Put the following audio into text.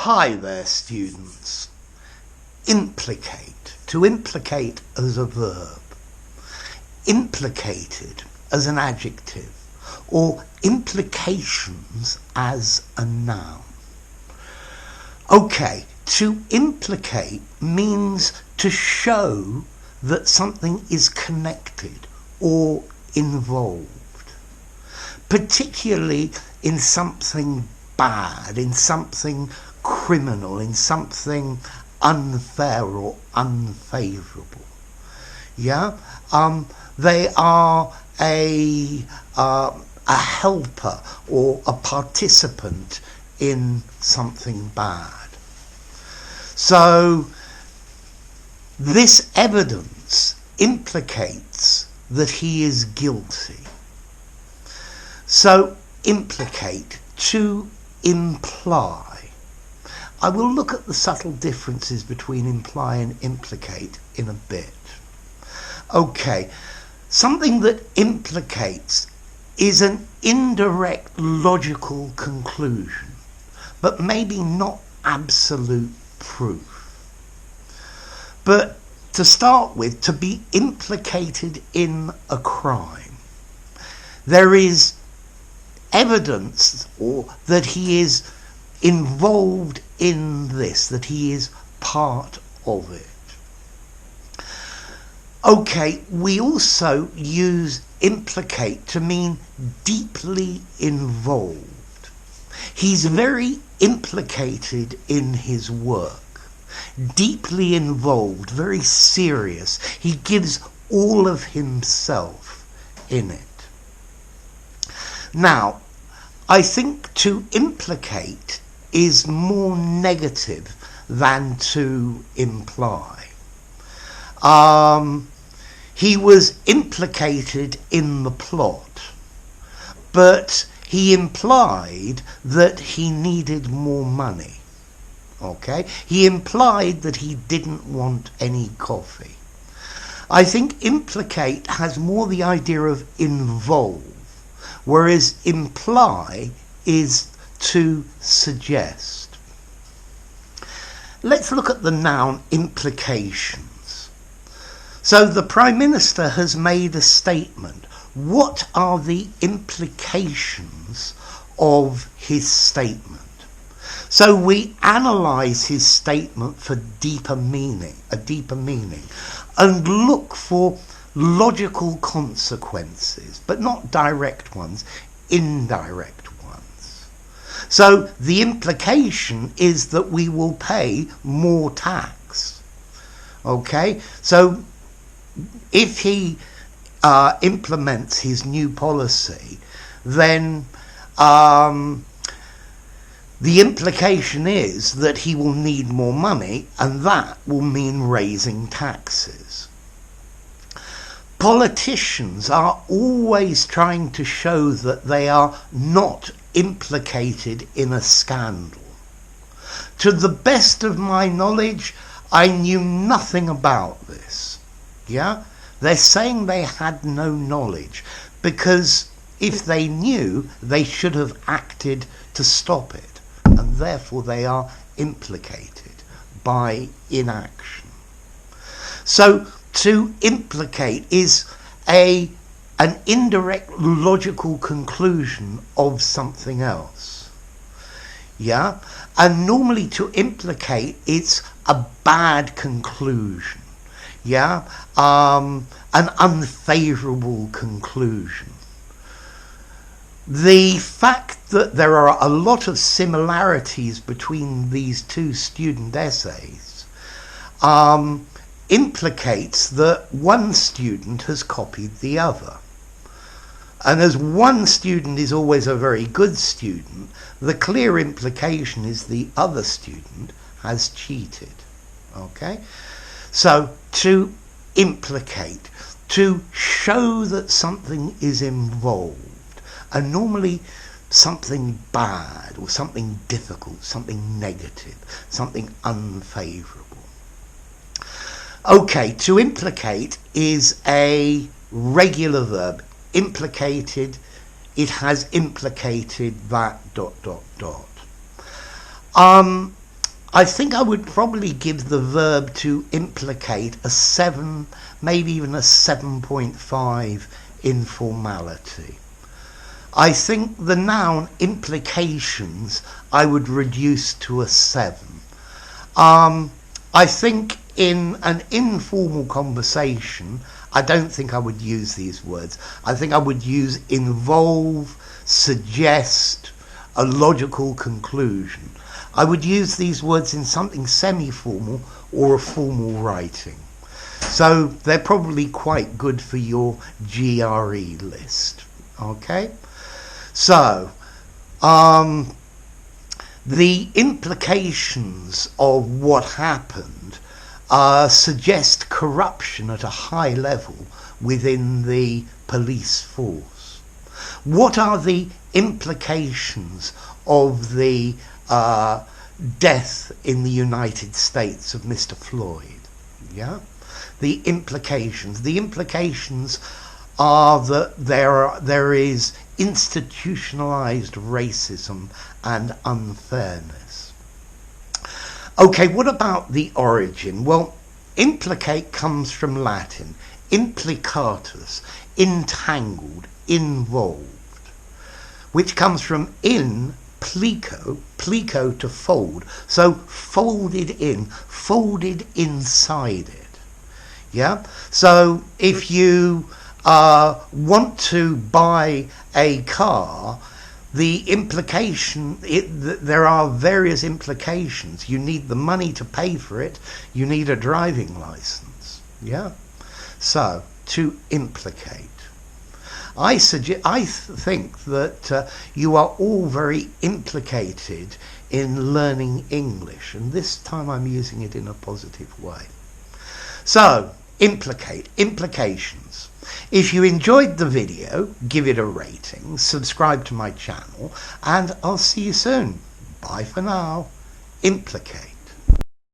Hi there, students. Implicate. To implicate as a verb. Implicated as an adjective. Or implications as a noun. Okay, to implicate means to show that something is connected or involved, particularly in something bad, in something criminal, in something unfair or unfavourable. Yeah, they are a helper or a participant in something bad. So this evidence implicates that he is guilty. So implicate, to imply. I will look at the subtle differences between imply and implicate in a bit. Okay, something that implicates is an indirect logical conclusion, but maybe not absolute proof. But to start with, to be implicated in a crime, there is evidence or that he is involved in this, that he is part of it. Okay, we also use implicate to mean deeply involved. He's very implicated in his work, deeply involved, very serious. He gives all of himself in it. Now, I think to implicate is more negative than to imply. He was implicated in the plot, but he implied that he needed more money. Okay? He implied that he didn't want any coffee. I think implicate has more the idea of involve, whereas imply is to suggest. Let's look at the noun implications. So the Prime Minister has made a statement. What are the implications of his statement? So we analyse his statement for a deeper meaning, and look for logical consequences, but not direct ones, indirect ones. So the implication is that we will pay more tax. Okay, so if he implements his new policy, then the implication is that he will need more money, and that will mean raising taxes. Politicians are always trying to show that they are not implicated in a scandal. To the best of my knowledge, I knew nothing about this. Yeah? They're saying they had no knowledge, because if they knew, they should have acted to stop it, and therefore they are implicated by inaction. So to implicate is an indirect logical conclusion of something else. Yeah? And normally to implicate, it's a bad conclusion. Yeah? An unfavourable conclusion. The fact that there are a lot of similarities between these two student essays implicates that one student has copied the other. And as one student is always a very good student, the clear implication is the other student has cheated. Okay? So to implicate, to show that something is involved, and normally something bad or something difficult, something negative, something unfavourable. Okay, to implicate is a regular verb. Implicated, it has implicated that ... I think I would probably give the verb to implicate a 7, maybe even a 7.5 informality. I think the noun implications I would reduce to a 7. I think in an informal conversation, I don't think I would use these words. I think I would use involve, suggest, a logical conclusion. I would use these words in something semi-formal or a formal writing. So they're probably quite good for your GRE list. Okay? So, the implications of what happened suggest corruption at a high level within the police force. What are the implications of the death in the United States of Mr. Floyd? Yeah? The implications are that there is institutionalized racism and unfairness. Okay, what about the origin? Well, implicate comes from Latin, implicatus, entangled, involved, which comes from in, plico to fold, so folded in, folded inside it. Yeah? So if you want to buy a car, the implication, there are various implications. You need the money to pay for it. You need a driving license. Yeah? So, to implicate. I think that you are all very implicated in learning English, and this time I'm using it in a positive way. So, implicate, implications. If you enjoyed the video, give it a rating, subscribe to my channel, and I'll see you soon. Bye for now. Implicate.